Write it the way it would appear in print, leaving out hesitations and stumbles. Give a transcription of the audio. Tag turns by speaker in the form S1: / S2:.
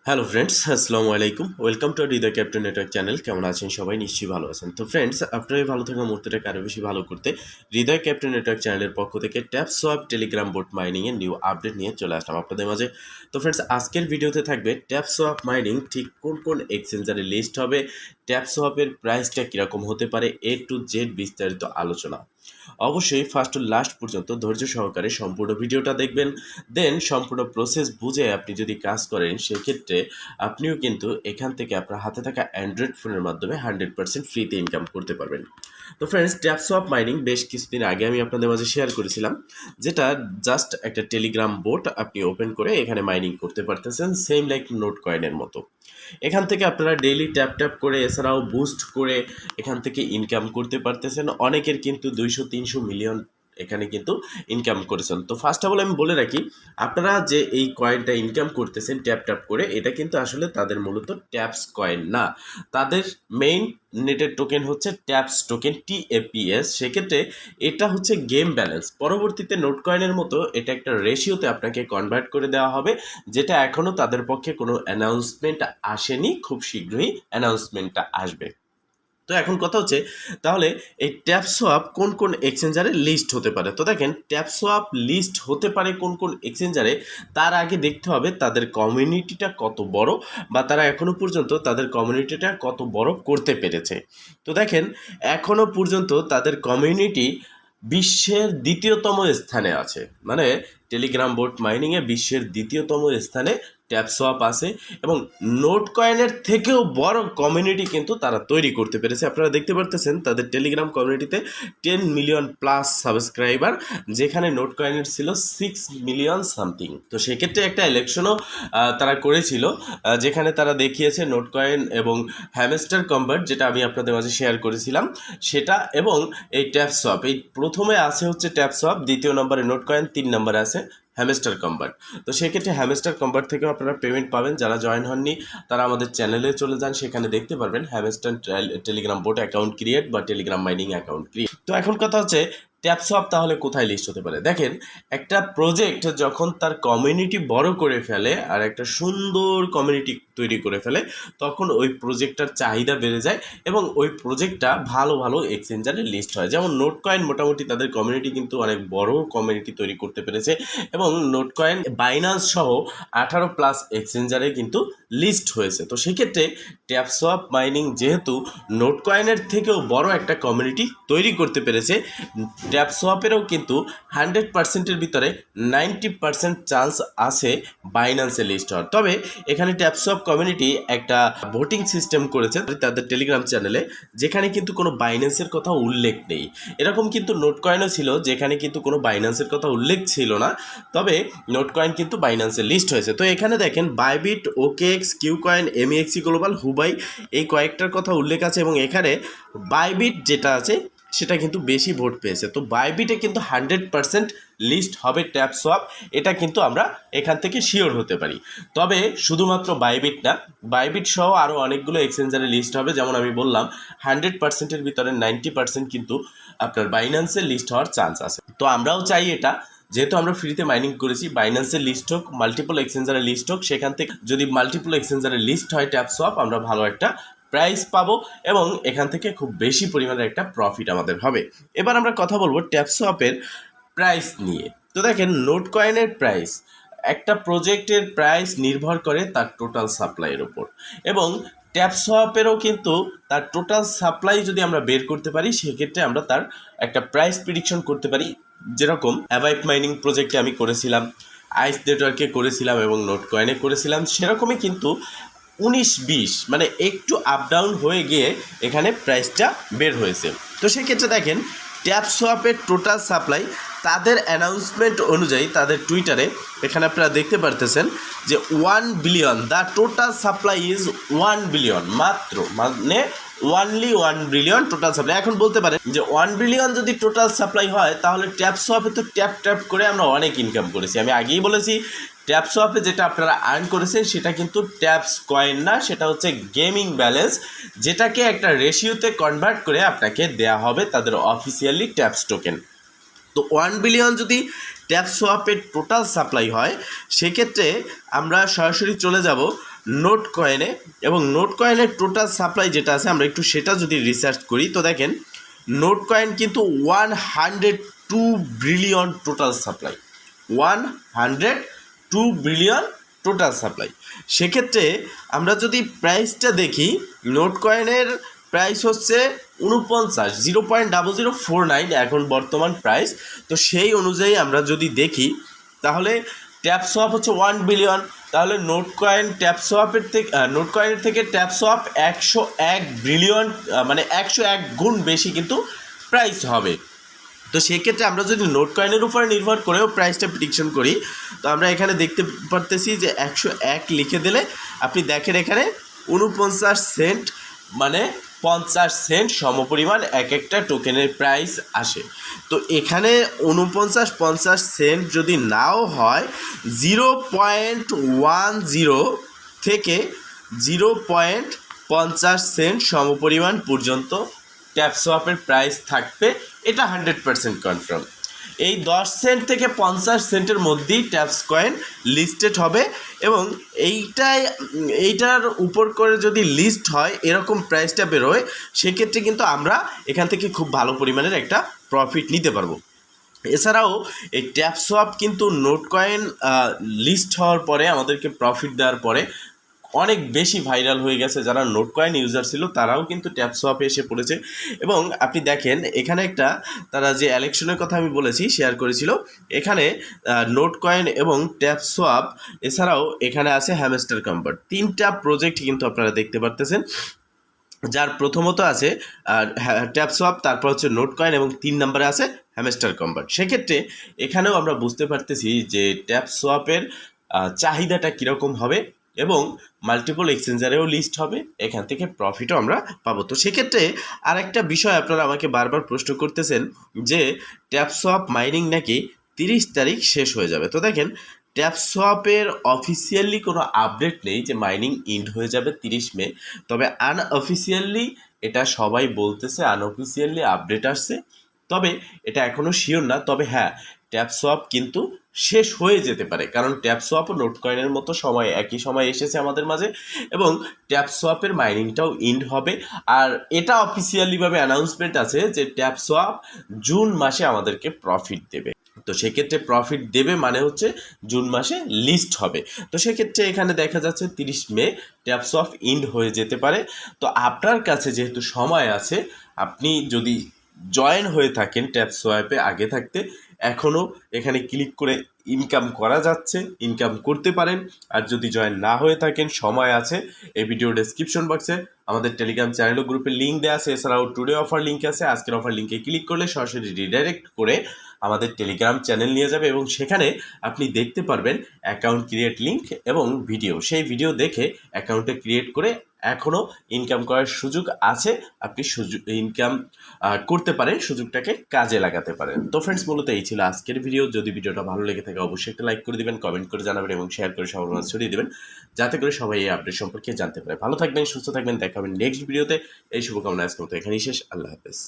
S1: Hello friends, আসসালামু আলাইকুম। Welcome to Hriday captain network channel. কেমন আছেন সবাই? নিশ্চয়ই ভালো আছেন। তো ফ্রেন্ডস, আপনার এই ভালো থাকা মুহূর্তটাকে আরও বেশি ভালো করতে হৃদয় ক্যাপ্টেন নেটওয়ার্ক চ্যানেলের পক্ষ থেকে ট্যাপ সোয়াপ টেলিগ্রাম বোট মাইনিংয়ের নিউ আপডেট নিয়ে চলে আসলাম আপনাদের মাঝে। তো ফ্রেন্ডস, আজকের ভিডিওতে থাকবে ট্যাপ সোয়াপ মাইনিং ঠিক কোন কোন এক্সচেঞ্জারে লিস্ট হবে, ট্যাপ সোয়াপের প্রাইসটা কীরকম হতে পারে, এ টু জেড বিস্তারিত আলোচনা। অবশ্যই ফার্স্ট টু লাস্ট পর্যন্ত ধৈর্য সহকারে সম্পূর্ণ ভিডিওটা দেখবেন। দেন সম্পূর্ণ প্রসেস বুঝে আপনি যদি কাজ করেন, সেক্ষেত্রে আপনিও কিন্তু এখান থেকে আপনার হাতে থাকা অ্যান্ড্রয়েড ফোনের মাধ্যমে 100% ফ্রিতে ইনকাম করতে পারবেন। তো ফ্রেন্ডস, ট্যাপ সোয়াপ মাইনিং বেশ কিছুদিন আগে আমি আপনাদের মাঝে শেয়ার করেছিলাম, যেটা জাস্ট একটা টেলিগ্রাম বোট আপনি ওপেন করে এখানে মাইনিং করতে পারতেছেন, সেম লাইক নোট কয়েনের মতো। এখান থেকে আপনারা ডেইলি ট্যাপ ট্যাপ করে, এছাড়াও বুস্ট করে এখান থেকে ইনকাম করতে পারতেছেন। অনেকের কিন্তু 200-300 মিলিয়ন এখানে কিন্তু ইনকাম করেছেন। তো ফার্স্ট অফ অল আমি বলে রাখি, আপনারা যে এই কয়েনটা ইনকাম করতেছেন ট্যাপ ট্যাপ করে, এটা কিন্তু আসলে তাদের মূলত ট্যাপস কয়েন না। তাদের মেইন নেটের টোকেন হচ্ছে ট্যাপস টোকেন, TAPS। সেক্ষেত্রে এটা হচ্ছে গেম ব্যালেন্স। পরবর্তীতে নোট কয়েনের মতো এটা একটা রেশিওতে আপনাকে কনভার্ট করে দেওয়া হবে, যেটা এখনও তাদের পক্ষে কোনো অ্যানাউন্সমেন্ট আসেনি। খুব শীঘ্রই অ্যানাউন্সমেন্টটা আসবে। তো এখন কথা হচ্ছে, তাহলে এই ট্যাপ সোয়াপ কোন কোন এক্সচেঞ্জারে লিস্ট হতে পারে। তো দেখেন, ট্যাপ সোয়াপ লিস্ট হতে পারে কোন কোন এক্সচেঞ্জারে, তার আগে দেখতে হবে তাদের কমিউনিটিটা কত বড়, বা তারা এখনও পর্যন্ত তাদের কমিউনিটিটা কত বড় করতে পেরেছে। তো দেখেন, এখনও পর্যন্ত তাদের কমিউনিটি বিশ্বের দ্বিতীয়তম স্থানে আছে। মানে টেলিগ্রাম বোট মাইনিংয়ে বিশ্বের দ্বিতীয়তম স্থানে ট্যাপ সোয়াপ আছে, এবং নোট কয়েনের থেকেও বড় কমিউনিটি কিন্তু তারা তৈরি করতে পেরেছে। আপনারা দেখতে পারতেছেন তাদের টেলিগ্রাম কমিউনিটিতে 10 মিলিয়ন প্লাস সাবস্ক্রাইবার, যেখানে নোট কয়েনের ছিল 6 মিলিয়ন সামথিং। তো সেক্ষেত্রে একটা ইলেকশনও তারা করেছিল, যেখানে তারা দেখিয়েছে নোট কয়েন এবং হ্যামস্টার কনভার্ট, যেটা আমি আপনাদের মাঝে শেয়ার করেছিলাম সেটা, এবং এই ট্যাপ সোয়াপ। এই প্রথমে আছে হচ্ছে ট্যাপ সোয়াপ, দ্বিতীয় নম্বরে নোট কয়েন, 3 নম্বরে আছে হ্যামস্টার কনভার্ট। তো সেক্ষেত্রে হ্যামস্টার কনভার্ট থেকেও আপনারা পেমেন্ট পাবেন। যারা জয়েন হননি তারা আমাদের চ্যানেলে চলে যান, সেখানে দেখতে পারবেন hamster Telegram boat account create বা টেলিগ্রাম মাইনিং অ্যাকাউন্ট ক্রিয়েট। তো এখন কথা হচ্ছে, ট্যাপ সোয়াপ তাহলে কোথায় লিস্ট হতে পারে। দেখেন, একটা প্রজেক্ট যখন তার কমিউনিটি বড় করে ফেলে আর একটা সুন্দর কমিউনিটি তৈরি করে ফেলে, তখন ওই প্রজেক্টটার চাহিদা বেড়ে যায় এবং ওই প্রজেক্টটা ভালো ভালো এক্সচেঞ্জারে লিস্ট হয়। যেমন নোট কয়েন মোটামুটি তাদের কমিউনিটি কিন্তু অনেক বড় কমিউনিটি তৈরি করতে পেরেছে, এবং নোট কয়েন বাইন্যান্স সহ 18+ এক্সচেঞ্জারে কিন্তু লিস্ট হয়েছে। তো সেক্ষেত্রে ট্যাপ সোয়াপ মাইনিং যেহেতু নোট কয়েনের থেকেও বড় একটা কমিউনিটি তৈরি করতে পেরেছে, ট্যাপ সোয়াপেরও কিন্তু 100%-এর ভিতরে 90% চান্স আছে বাইন্যান্সে লিস্ট হওয়ার। তবে এখানে ট্যাপ সোয়াপ কমিউনিটি একটা ভোটিং সিস্টেম করেছে তাদের টেলিগ্রাম চ্যানেলে, যেখানে কিন্তু কোনো বাইন্যান্সের কথা উল্লেখ নেই। এরকম কিন্তু নোট কয়েনও ছিল, যেখানে কিন্তু কোনো বাইন্যান্সের কথা উল্লেখ ছিল না, তবে নোট কয়েন কিন্তু বাইন্যান্সে লিস্ট হয়েছে। তো এখানে দেখেন Bybit, OKX, KuCoin, MEXC global, Huobi, এই কয়েকটার কথা উল্লেখ আছে, এবং এখানে বাইবিট যেটা আছে সেটা কিন্তু বেশি ভোট পেয়েছে। তো বাইবিটে কিন্তু 100% লিস্ট হবে ট্যাপ সোয়াপ, এটা কিন্তু আমরা এখান থেকে শিওর হতে পারি। তবে শুধুমাত্র বাইবিট না, বাইবিট সহ আরও অনেকগুলো এক্সচেঞ্জারে লিস্ট হবে। যেমন আমি বললাম 100%-এর ভিতরে 90% কিন্তু আপনার বাইন্যান্সে লিস্ট হওয়ার চান্স আছে। তো আমরাও চাই এটা, যেহেতু আমরা ফ্রিতে মাইনিং করেছি, বাইন্যান্সের লিস্ট হোক, মাল্টিপল এক্সচেঞ্জারে লিস্ট হোক, সেখান থেকে যদি মাল্টিপল এক্সচেঞ্জারে লিস্ট হয় ট্যাপ সোয়াপ, আমরা ভালো একটা প্রাইস পাবো এবং এখান থেকে খুব বেশি পরিমাণের একটা প্রফিট আমাদের হবে। এবার আমরা কথা বলবো ট্যাপ সোয়াপের প্রাইস নিয়ে। তো দেখেন, নোট কয়েনের প্রাইস, একটা প্রজেক্টের প্রাইস নির্ভর করে তার টোটাল সাপ্লাইয়ের উপর, এবং ট্যাপ সোয়াপেরও কিন্তু তার টোটাল সাপ্লাই যদি আমরা বের করতে পারি, সেক্ষেত্রে আমরা তার একটা প্রাইস প্রেডিকশন করতে পারি। যেরকম অ্যাভাইট মাইনিং প্রজেক্টে আমি করেছিলাম, আইস নেটওয়ার্কে করেছিলাম এবং নোট কয়েনে করেছিলাম, সেরকমই কিন্তু 19-20 মানে একটু আপ ডাউন হয়ে গিয়ে এখানে প্রাইসটা বের হয়েছে। তো সেক্ষেত্রে দেখেন, ট্যাপ সোয়াপের টোটাল সাপ্লাই তাদের অ্যানাউন্সমেন্ট অনুযায়ী তাদের টুইটারে এখানে আপনারা দেখতে পারতেছেন যে 1 billion, the total supply is 1 billion, মাত্র মানে ওয়ানলি 1 বিলিয়ন টোটাল সাপ্লাই। এখন বলতে পারেন যে 1 বিলিয়ন যদি টোটাল সাপ্লাই হয়, তাহলে ট্যাপ সোয়াপে তো ট্যাপ ট্যাপ করে আমরা অনেক ইনকাম করেছি। আমি আগেই বলেছি, ট্যাপ সোয়াপে যেটা আপনারা আর্ন করেছেন সেটা কিন্তু ট্যাপস কয়েন না, সেটা হচ্ছে গেমিং ব্যালেন্স, যেটাকে একটা রেশিওতে কনভার্ট করে আপনাকে দেয়া হবে তাদের অফিসিয়ালি ট্যাপস টোকেন। তো 1 বিলিয়ন যদি ট্যাপ সোয়াপের টোটাল সাপ্লাই হয়, সেক্ষেত্রে আমরা সরাসরি চলে যাব নোট কয়েনে, এবং নোট কয়েনের টোটাল সাপ্লাই যেটা আছে আমরা একটু সেটা যদি রিসার্চ করি তো দেখেন নোট কয়েন কিন্তু 102 billion total supply, 102 billion total supply. সেক্ষেত্রে আমরা যদি প্রাইসটা দেখি, নোট কয়েনের প্রাইস হচ্ছে 49 এখন বর্তমান প্রাইস। তো সেই অনুযায়ী আমরা যদি দেখি তাহলে ট্যাপ সোয়াপ হচ্ছে 1 বিলিয়ন, তাহলে নোট কয়েন ট্যাপ সোয়াপের থেকে নোট কয়েনের থেকে ট্যাপ সোয়াপ 101 বিলিয়ন, মানে 101 গুণ বেশি কিন্তু প্রাইস হবে। তো সেক্ষেত্রে আমরা যদি নোট কয়েনের উপরে নির্ভর করেও প্রাইসটা প্রেডিকশন করি, তো আমরা এখানে দেখতে পারতেছি যে 101 লিখে দিলে আপনি দেখেন এখানে 49 সেন্ট, মানে 50 সেন্ট সমপরিমাণ এক একটা টোকেনের প্রাইস আসে। তো এখানে 49-50 সেন্ট যদি নাও হয়, 0.10 থেকে 0.50 সেন্ট সমপরিমাণ পর্যন্ত ট্যাপ সোয়াপের প্রাইস থাকবে, এটা 100% কনফার্ম। এই 10 সেন্ট থেকে 50 সেন্টের মধ্যেই ট্যাপস কয়েন লিস্টেড হবে, এবং এইটার উপর করে যদি লিস্ট হয় এরকম প্রাইসটা বেরোয়, সেক্ষেত্রে কিন্তু আমরা এখান থেকে খুব ভালো পরিমাণের একটা প্রফিট নিতে পারবো। এছাড়াও এই ট্যাপ সোয়াপ কিন্তু নোট কয়েন লিস্ট হওয়ার পরে আমাদেরকে প্রফিট দেওয়ার পরে অনেক বেশি ভাইরাল হয়ে গেছে। যারা নোট কয়েন ইউজার ছিল তারাও কিন্তু ট্যাপ সোয়াপে এসে পড়েছে। এবং আপনি দেখেন এখানে একটা, তারা যে ইলেকশনের কথা আমি বলেছি শেয়ার করেছিল, এখানে নোট কয়েন এবং ট্যাপ সোয়াপ, এছাড়াও এখানে আছে হ্যামস্টার কনভার্ট, 3টা প্রজেক্ট কিন্তু আপনারা দেখতে পারতেছেন। যার প্রথমত আছে ট্যাপ সোয়াপ, তারপর হচ্ছে নোট কয়েন, এবং 3 নম্বরে আছে হ্যামস্টার কনভার্ট। সেক্ষেত্রে এখানেও আমরা বুঝতে পারতেছি যে ট্যাপ সোয়াপের চাহিদাটা কীরকম হবে, এবং মাল্টিপল এক্সচেঞ্জারেও লিস্ট হবে, এখান থেকে প্রফিটও আমরা পাবো। তো সেক্ষেত্রে আরেকটা বিষয় আপনারা আমাকে বারবার প্রশ্ন করতেছেন যে ট্যাপ সোয়াপ মাইনিং নাকি 30 তারিখ শেষ হয়ে যাবে। তো দেখেন ট্যাপ সোয়াপের অফিসিয়ালি কোনো আপডেট নেই যে মাইনিং এন্ড হয়ে যাবে 30 মে, তবে আনঅফিসিয়ালি এটা সবাই বলতেছে, আনঅফিসিয়ালি আপডেট আসছে, তবে এটা এখনও শিওর না। তবে হ্যাঁ, ট্যাপ সোয়াপ কিন্তু শেষ হয়ে যেতে পারে, কারণ ট্যাপ সোয়াপ ও নোট কয়েনের মতো সময় একই সময় এসেছে আমাদের মাঝে, এবং ট্যাপ সোয়াপের মাইনিংটাও এন্ড হবে। আর এটা অফিসিয়ালিভাবে অ্যানাউন্সমেন্ট আছে যে ট্যাপ সোয়াপ জুন মাসে আমাদেরকে প্রফিট দেবে। তো সেক্ষেত্রে প্রফিট দেবে মানে হচ্ছে জুন মাসে লিস্ট হবে। তো সেক্ষেত্রে এখানে দেখা যাচ্ছে 30 মে ট্যাপ সোয়াপ এন্ড হয়ে যেতে পারে। তো আপনার কাছে যেহেতু সময় আছে, আপনি যদি জয়েন হয়ে থাকেন ট্যাপ সোয়াপে আগে থাকতে, এখনও এখানে ক্লিক করে ইনকাম করা যাচ্ছে, ইনকাম করতে পারেন। আর যদি জয়েন না হয়ে থাকেন, সময় আছে, এই ভিডিও ডেসক্রিপশন বক্সে আমাদের টেলিগ্রাম চ্যানেল ও গ্রুপের লিঙ্ক দেওয়া আছে। এছাড়াও টুডে অফার লিঙ্ক আছে, আজকের অফার লিঙ্কে ক্লিক করলে সরাসরি রিডাইরেক্ট করে আমাদের টেলিগ্রাম চ্যানেল নিয়ে যাবে, এবং সেখানে আপনি দেখতে পারবেন অ্যাকাউন্ট ক্রিয়েট লিঙ্ক এবং ভিডিও। সেই ভিডিও দেখে অ্যাকাউন্টে ক্রিয়েট করে এখনও ইনকাম করার সুযোগ আছে, আপনি ইনকাম করতে পারেন, সুযোগটাকে কাজে লাগাতে পারেন। তো ফ্রেন্ডস, মূলত এই ছিল আজকের ভিডিও। যদি ভিডিওটা ভালো লেগে থাকে অবশ্যই একটা লাইক করে দিবেন, কমেন্ট করে জানাবেন, এবং শেয়ার করে সবার মাঝে ছড়িয়ে দেবেন, যাতে করে সবাই এই আপডেট সম্পর্কে জানতে পারে। ভালো থাকবেন, সুস্থ থাকবেন, দেখা হবে নেক্সট ভিডিওতে। এই শুভকামনা আজকের মতো এখানেই শেষ। আল্লাহ হাফেজ।